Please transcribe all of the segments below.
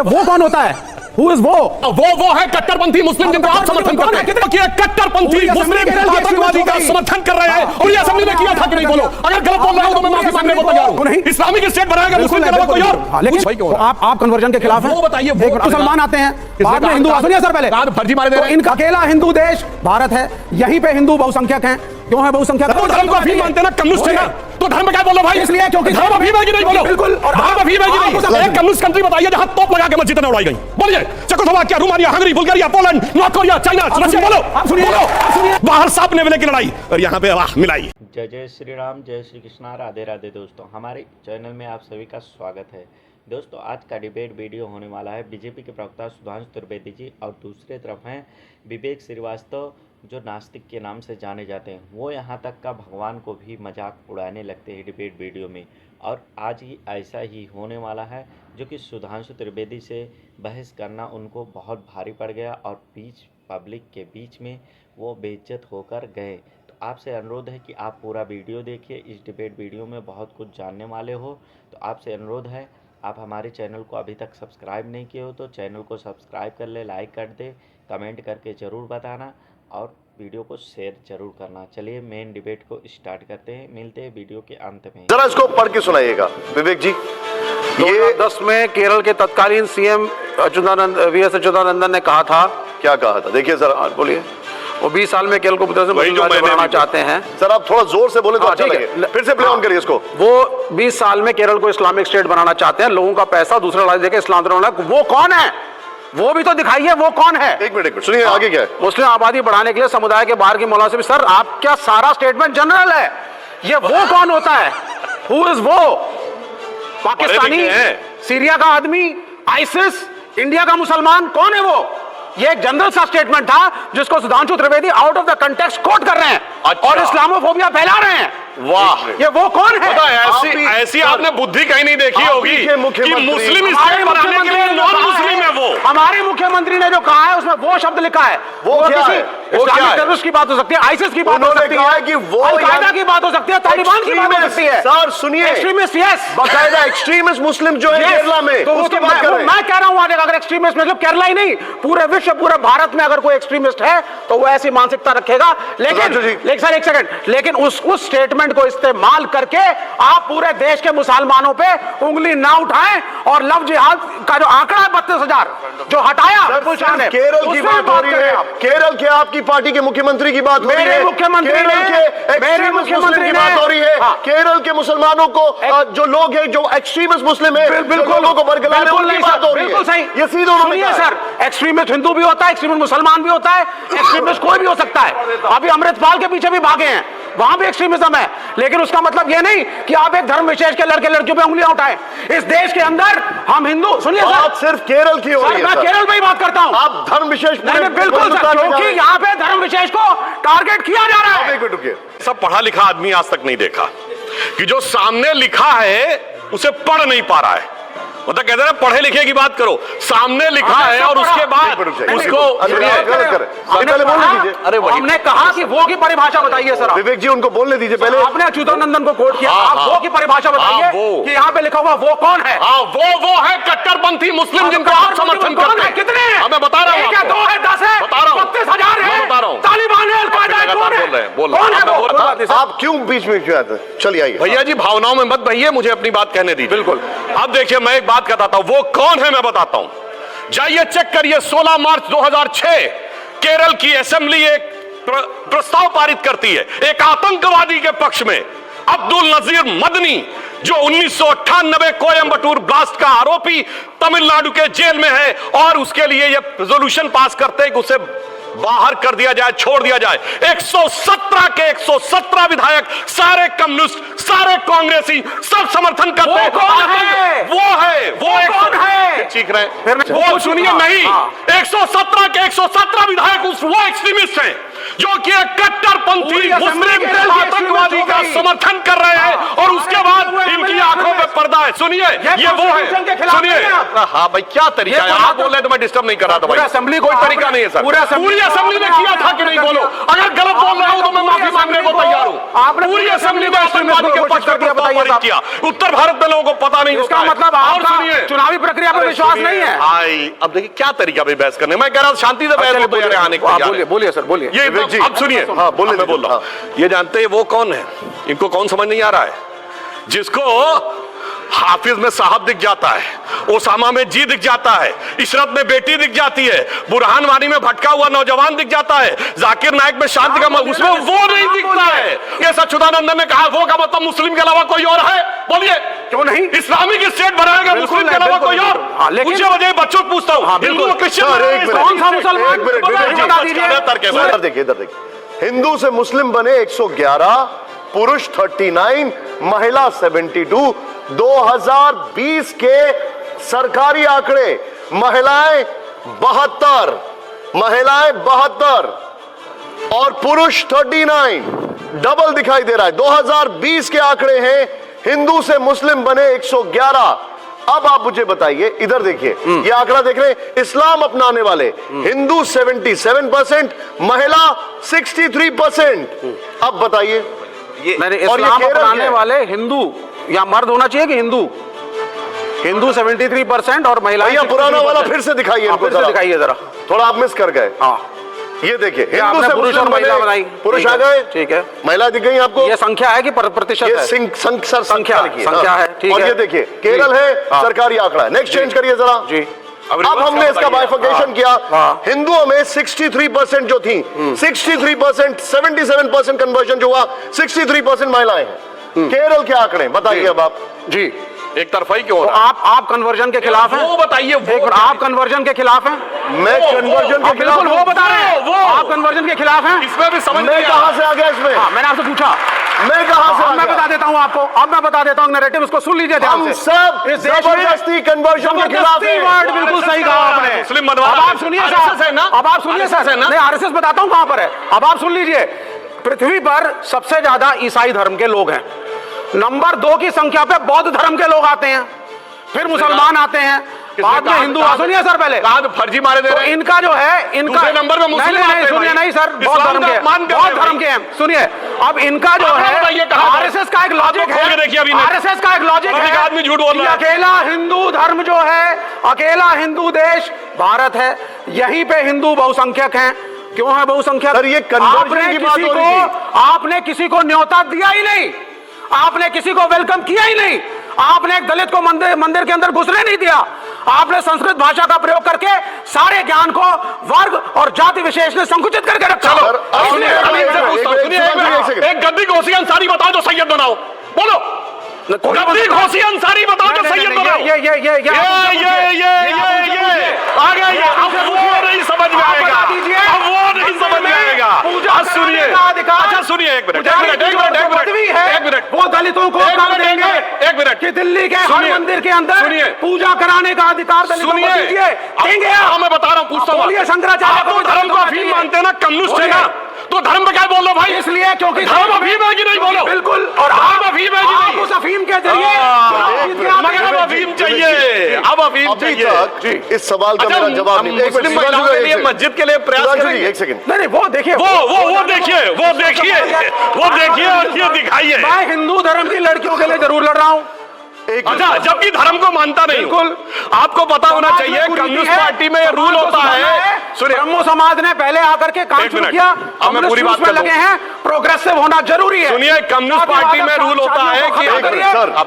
वो कौन होता है? Who is वो है कट्टरपंथी मुस्लिम जिनको आप समर्थन करते हैं। कट्टरपंथी मुस्लिम आतंकवादी का समर्थन कर रहे हैं और ये असेंबली में किया था कि नहीं? बोलो, अगर गलत बोल रहा हूं तो मैं माफी मांगने को तैयार हूं। इस्लामिक स्टेट बनाएगा मुस्लिम के अलावा कोई और। लेकिन आप कन्वर्जन के खिलाफ हैं? वो बताइए, मुसलमान आते हैं बाद में हिंदू। सुनिए सर, पहले फर्जी मारे दे रहे हैं। इनका अकेला हिंदू देश भारत है, यहीं पे हिंदू बहुसंख्यक हैं। क्यों है बहुसंख्यक? धर्म को अफीम मानते हैं ना, कम्युनिस्ट है ना, तो धर्म क्या बोलो भाई? इसलिए क्योंकि धर्म अफीम है कि नहीं? बोलो बिल्कुल। और धर्म अफीम है कि नहीं? एक कम्युनिस्ट कंट्री बताइए जहां तोप लगा के मस्जिदें उड़ाई गई। बोलिए, Czechoslovakia, Romania, Hungary, Bulgaria, Poland, north Korea, China, Russia. बोलो, बाहर सांप नेवले की लड़ाई और यहाँ पे वाह मिलाई। जय जय श्री राम, जय श्री कृष्णा, राधे राधे। दोस्तों, हमारे चैनल में आप सभी का स्वागत है। दोस्तों, आज का डिबेट वीडियो होने वाला है बीजेपी के प्रवक्ता सुधांशु त्रिवेदी जी और दूसरे तरफ हैं विवेक श्रीवास्तव, जो नास्तिक के नाम से जाने जाते हैं। वो यहाँ तक का भगवान को भी मजाक उड़ाने लगते हैं डिबेट वीडियो में, और आज ही ऐसा ही होने वाला है, जो कि सुधांशु त्रिवेदी से बहस करना उनको बहुत भारी पड़ गया और पब्लिक के बीच में वो बेइज्जत होकर गए। तो आपसे अनुरोध है कि आप पूरा वीडियो देखिए। इस डिबेट वीडियो में बहुत कुछ जानने वाले हो, तो आपसे अनुरोध है, आप हमारे चैनल को अभी तक सब्सक्राइब नहीं किए हो तो चैनल को सब्सक्राइब कर ले, लाइक कर दे, कमेंट करके ज़रूर बताना और वीडियो को शेयर जरूर करना। चलिए मेन डिबेट को स्टार्ट करते हैं, मिलते हैं वीडियो के अंत में। जरा इसको पढ़ के सुनाइएगा विवेक जी। ये 10 में केरल के तत्कालीन सीएम वीएस अच्युतानंदन ने कहा था। क्या कहा था? देखिए सर, बोलिए। वो 20 साल में केरल को बनाना चाहते हैं। सर आप थोड़ा जोर से बोले तो अच्छा लगे। फिर से प्ले ऑन करिए इसको। वो 20 साल में केरल को इस्लामिक स्टेट बनाना चाहते हैं, लोगों का पैसा दूसरे राज्य देकर इस्लाम बनाना। वो कौन है? वो भी तो दिखाइए, वो कौन है? एक मिनट सुनिए, आगे क्या है? मुस्लिम आबादी बढ़ाने के लिए समुदाय के बाहर की मौला से भी। सर आप क्या सारा स्टेटमेंट जनरल है? ये वो कौन होता है? हु इज वो? पाकिस्तानी, सीरिया का आदमी, आईसिस, इंडिया का मुसलमान, कौन है वो? ये एक जनरल सा स्टेटमेंट था जिसको Sudhanshu Trivedi out of the context quote कर रहे हैं। अच्छा। और इस्लामोफोबिया फैला रहे हैं। वाह, ये वो कौन है? ऐसी आपने बुद्धि कहीं नहीं देखी होगी कि मुस्लिम स्टेट बनाने के लिए नॉन मुस्लिम है वो। हमारे मुख्यमंत्री ने जो कहा है उसमें वो शब्द लिखा है। वो क्या है? इस्लामिक टेररिस्ट की बात हो सकती है, आईसिस की बात हो सकती है, अल-कायदा की बात हो सकती है, तालिबान की बात हो सकती है। सर सुनिए, एक्सट्रीमिस्ट, यस, बाकायदा एक्सट्रीमिस्ट मुस्लिम जो है केरला में, तो उसकी बात कर रहे हैं। मैं कह रहा हूं अगर एक्सट्रीमिस्ट मतलब केरला ही नहीं, पूरे विश्व, पूरे भारत में अगर कोई एक्सट्रीमिस्ट है तो वो ऐसी मानसिकता रखेगा। लेकिन सर एक सेकंड, लेकिन उस स्टेटमेंट को इस्तेमाल करके आप पूरे देश के मुसलमानों पे उंगली ना उठाएं और लव जिहाद का जो आंकड़ा है 32,000 जो हटाया केरल की बात हो रही है। केरल के आपकी पार्टी के मुख्यमंत्री की बात हो रही है, मेरे मुख्यमंत्री की बात हो रही है। केरल के मुसलमानों को जो लोग हैं जो एक्सट्रीमिस्ट मुस्लिम है, लोगों को बरगलाने की बात हो रही है। बिल्कुल सही, ये सीधे सुनिए सर, एक्सट्रीमिस्ट हिंदू भी होता है, एक्सट्रीमिस्ट मुसलमान भी होता है, एक्सट्रीमिस्ट कोई भी हो सकता है। अभी अमृतपाल के पीछे भी भागे हैं, वहां भी एक्सट्रीमिज्म है, लेकिन उसका मतलब यह नहीं कि आप एक धर्म विशेष के लड़के लड़कियों पे उंगलियां उठाएं। इस देश के अंदर हम हिंदू, सुनिए सर, सिर्फ केरल की हो रही है। मैं केरल में ही बात करता हूं। आप धर्म विशेष बिल्कुल सर, क्योंकि यहाँ पे धर्म विशेष को टारगेट किया जा रहा है। सब पढ़ा लिखा आदमी आज तक नहीं देखा कि जो सामने लिखा है उसे पढ़ नहीं पा रहा है। मतलब कहते हैं पढ़े लिखे की बात करो, सामने लिखा है और उसके बाद उसको अरे हमने कहा कि वो की परिभाषा बताइए सर। विवेक जी उनको बोलने दीजिए पहले। आपने अच्युतानंदन को कोट किया, आप वो की परिभाषा बताइए कि यहाँ पे लिखा हुआ वो कौन है? वो है कट्टरपंथी मुस्लिम जिनको आप समर्थन करते हैं। कितने हैं? मैं बता रहा हूँ, 2 है, 10 है, बता रहा हूँ, 32,000 है, बता रहा हूँ, तालिबान है, अल-कायदा है, कौन है? आप क्यों बीच में क्यों आते हैं? चलिए आइए भैया जी, भावनाओं में मत बहिए, मुझे अपनी बात कहने दीजिए। बिल्कुल। अब देखिए, मैं एक बात बताता हूं, वो कौन है मैं बताता हूं। जाइए चेक करिए, 16 मार्च 2006 केरल की असेंबली एक प्रस्ताव पारित करती है एक आतंकवादी के पक्ष में, अब्दुल नजीर मदनी, जो 1998 कोयम्बटूर ब्लास्ट का आरोपी तमिलनाडु के जेल में है, और उसके लिए यह रेजोल्यूशन पास करते हैं कि उसे बाहर कर दिया जाए, छोड़ दिया जाए। 117 के 117 विधायक, सारे कम्युनिस्ट, सारे कांग्रेसी, सब समर्थन करते हैं। वो कौन है? चीख रहे हैं, वो सुनिए नहीं। 117 के 117 विधायक वो एक्सट्रीमिस्ट हैं जो कि एक कट्टरपंथी मुस्लिम आतंकवादी का समर्थन कर रहे हैं और उसके बाद इनकी आंखों में पर्दा है। सुनिए, ये वो है, सुनिए। हाँ भाई, क्या तरीका है? आप बोल रहे हैं तो मैं डिस्टर्ब नहीं कर रहा था भाई। असेंबली कोई तरीका नहीं है सर। पूरी असेंबली ने किया था कि नहीं? बोलो, अगर गलत बोल रहा हूं तो मैं माफी मांगने को तैयार हूं। पूरी असेंबली में आतंकवादी के पक्ष में प्रस्ताव किया। उत्तर भारत में लोगों को पता नहीं होता। इसका मतलब आपका चुनावी प्रक्रिया पर विश्वास नहीं है। अब देखिए क्या तरीका भाई बहस करने। मैं कह रहा हूं शांति से बहस होती है, आने को। बोलिए सर, बोलिए। ये अब सुनिए, हाँ बोलिए, मैं बोल रहा हूं। ये जानते हैं वो कौन है? इनको कौन समझ नहीं आ रहा है? जिसको हाफिज में साहब दिख जाता है, ओसामा में जी दिख जाता है, इशरत में बेटी दिख जाती है, बुरहान वानी में भटका हुआ नौजवान दिख जाता है, जाकिर नायक में शांति का उसमें वो नहीं दिखता है। ये सच्चिदानंदन ने कहा वो का मतलब मुस्लिम के अलावा कोई और है? बोलिए, क्यों नहीं? इस्लामिक स्टेट बनाएगा मुस्लिम के अलावा कोई और? लेकिन मुझे बच्चों को पूछता हूं, हिंदू और क्रिश्चियन कौन सा मुसलमान? इधर देखिए, इधर देखिए। हिंदू से मुस्लिम बने 111, पुरुष 39, महिला 72। 2020 के सरकारी आंकड़े, महिलाएं 72 और पुरुष 39, डबल दिखाई दे रहा है। 2020 के आंकड़े हैं, हिंदू से मुस्लिम बने 111। अब आप मुझे बताइए, इधर देखिए, ये आंकड़ा देख रहे हैं, इस्लाम अपनाने वाले हिंदू 77%, महिला 63%। अब बताइए, मैंने इस्लाम अपनाने वाले हिंदू या मर्द होना चाहिए कि हिंदू? हिंदू 73% और महिलाएं पुराना वाला फिर से दिखाइए, फिर से दिखाइए जरा, थोड़ा आप मिस कर गए। हाँ, ये देखिए, हिंदू से पुरुष और महिला बनाई, पुरुष आ गए, ठीक है, महिला दिख गई आपको। ये संख्या है कि प्रतिशत है? संख्या है, ठीक है। और ये देखिए, केरल है, सरकारी आंकड़ा है। नेक्स्ट चेंज करिए जरा जी। अब हमने इसका बाइफर्केशन किया। हिंदुओं में 63% जो थी, 63%, 77% कन्वर्जन जो हुआ, 63% महिलाएं हैं। केरल के आंकड़े बताइए अब आप जी। एक तरफा ही क्यों हो तो रहा है? आप कन्वर्जन के खिलाफ हैं? वो बताइए, आप कन्वर्जन के खिलाफ हैं? मैं कन्वर्जन के खिलाफ, वो बता रहे हैं, आप कन्वर्जन के खिलाफ हैं? इसमें भी समझ मैं कहां से आ गया इसमें? मैंने आपसे पूछा, मैं कहां से? मैं बता देता हूं आपको, अब मैं बता देता हूं नैरेटिव, उसको सुन लीजिए ध्यान से। सब इस जबरदस्ती कन्वर्जन के खिलाफ है। वर्ड बिल्कुल सही कहा आपने। मुस्लिम अब आप सुनिए सर, अब आप सुनिए सर, नहीं आरएसएस बताता हूं कहां पर है। अब आप सुन लीजिए, पृथ्वी पर सबसे ज्यादा ईसाई धर्म के लोग हैं। नंबर 2 की संख्या पे बौद्ध धर्म के लोग आते हैं, फिर मुसलमान आते हैं, बाद में हिंदू। सुनिए सर, पहले फर्जी मारे दे रहे हैं। इनका जो है, इनका नंबर में मुस्लिम आते हैं। सुनिए, नहीं सर, बौद्ध धर्म के, बौद्ध धर्म के हैं। सुनिए, अब इनका जो है, आरएसएस का एक लॉजिक है, आरएसएस का एक लॉजिक है, आदमी झूठ बोल रहा है। अकेला हिंदू धर्म जो है, अकेला हिंदू देश भारत है, यहीं पे हिंदू बहुसंख्यक हैं। क्यों है बहुसंख्यक? सर, ये कन्वर्जन की बात हो रही थी। आपने किसी को न्योता दिया ही नहीं, आपने किसी को वेलकम किया ही नहीं, आपने एक दलित को मंदिर के अंदर घुसने नहीं दिया, आपने संस्कृत भाषा का प्रयोग करके सारे ज्ञान को वर्ग और जाति विशेष में संकुचित करके रखा। एक गद्दी घोसी अंसारी बताओ जो सैयद बनाओ, बोलो। गद्दी घोसी अंसारी बताओ जो सैयद बनाओ। ये आ गया, ये अब वो नहीं समझ में आएगा, अब वो नहीं समझ में आएगा। सुनिए, अच्छा सुनिए, एक मिनट, वो दलितों को कर देंगे, एक मिनट, कि दिल्ली के हर मंदिर के अंदर पूजा कराने का अधिकार दलितों को दीजिए, देंगे। मैं बता रहा हूँ, पूछता हूँ, शंकराचार्य को धर्म को अफीम मानते हैं ना, कम्युनिस्ट है ना, तो धर्म पे क्या बोल रहे भाई? इसलिए क्योंकि धर्म अफीम है कि नहीं, बोलो। बिल्कुल, और आप अफीम है कि नहीं? उस अफीम के जरिए अब अफीम चाहिए, अब अफीम चाहिए। इस सवाल का मेरा जवाब नहीं। मुस्लिम महिलाओं के लिए मस्जिद के लिए प्रयास करेंगे। एक सेकंड, नहीं, वो देखिए, वो देखिए और ये दिखाइए। मैं हिंदू धर्म की लड़कियों के लिए जरूर लड़ रहा हूँ। अच्छा, जबकि धर्म को मानता नहीं। बिल्कुल, आपको पता होना चाहिए, कम्युनिस्ट पार्टी में रूल होता है। ब्रह्मो समाज ने पहले आकर के काम शुरू किया, अब मैं पूरी बात में लगे हैं, प्रोग्रेसिव होना जरूरी है। सुनिए, कम्युनिस्ट पार्टी में रूल होता है कि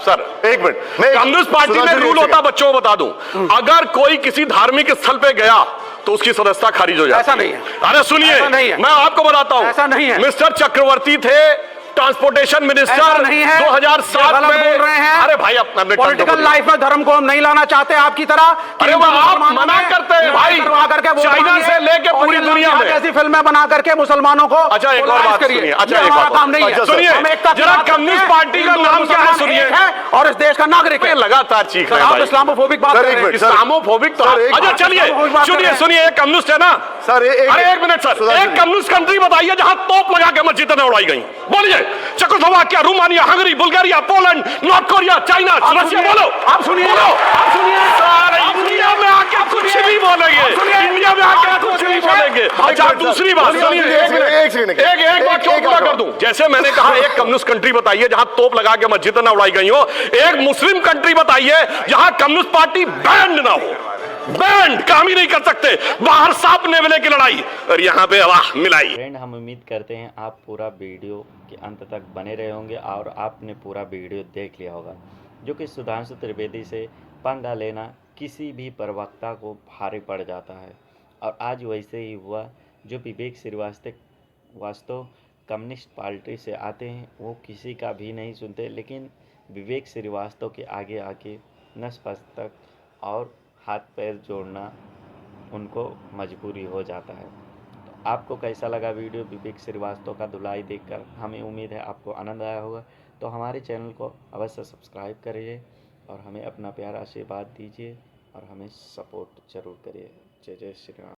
सर एक मिनट, कम्युनिस्ट पार्टी में रूल होता, बच्चों को बता दूं, अगर कोई किसी धार्मिक स्थल पे गया तो उसकी सदस्यता खारिज हो जाती है। ऐसा नहीं है। अरे सुनिए, मैं आपको बताता हूं, ऐसा नहीं है। मिस्टर चक्रवर्ती थे ट्रांसपोर्टेशन मिनिस्टर, नहीं है, 2007 में बोल रहे हैं। अरे भाई, अपने पॉलिटिकल लाइफ में धर्म को हम नहीं लाना चाहते आपकी तरह। अरे वो आप मना करते हैं भाई, चाइना से लेके पूरी दुनिया में ऐसी फिल्में बना करके मुसलमानों को। अच्छा, एक और बात सुनिए, अच्छा एक हमारा काम नहीं है। सुनिए, जरा कम्युनिस्ट पार्टी का नाम क्या है सुनिए, और इस देश का नागरिक है। लगातार चीख रहे हैं, इस्लामोफोबिक बात कर रहे हैं। इस्लामोफोबिक तो अच्छा चलिए, सुनिए, एक कम्युनिस्ट है ना, सर अरे एक मिनट सर, सुधांशु एक जी। कम्युनिस्ट कंट्री बताइए जहां तोप लगा के मस्जिदें न उड़ाई गई। बोलिए, Czechoslovakia, Romania, Hungary, Bulgaria, Poland, north Korea, China, Russia. बोलो, आप सुनिए, बोलो। आप सुनिए, सारे इंडिया में आके कुछ भी बोलेंगे, इंडिया में आके कुछ भी बोलेंगे। अच्छा, दूसरी बात सुनिए, एक बात क्यों पूरा कर दूं। जैसे मैंने कहा, एक कम्युनिस्ट कंट्री बताइए जहां तोप लगा के मस्जिदें न उड़ाई गई हो। एक मुस्लिम कंट्री बताइए जहां कम्युनिस्ट पार्टी बैंड ना हो। बैंड काम ही नहीं कर सकते, बाहर सांप नेवले की लड़ाई, और यहाँ पे वाह मिलाई। फ्रेंड, हम उम्मीद करते हैं आप पूरा वीडियो के अंत तक बने रहे होंगे और आपने पूरा वीडियो देख लिया होगा, जो कि सुधांशु त्रिवेदी से पंगा लेना किसी भी प्रवक्ता को भारी पड़ जाता है। और आज वैसे ही हुआ। जो विवेक श्रीवास्तव कम्युनिस्ट पार्टी से आते हैं, वो किसी का भी नहीं सुनते, लेकिन विवेक श्रीवास्तव के आगे आके नतमस्तक और हाथ पैर जोड़ना उनको मजबूरी हो जाता है। तो आपको कैसा लगा वीडियो विवेक श्रीवास्तव का धुलाई देखकर? हमें उम्मीद है आपको आनंद आया होगा। तो हमारे चैनल को अवश्य सब्सक्राइब करिए और हमें अपना प्यारा आशीर्वाद दीजिए और हमें सपोर्ट ज़रूर करिए। जय जय श्री राम।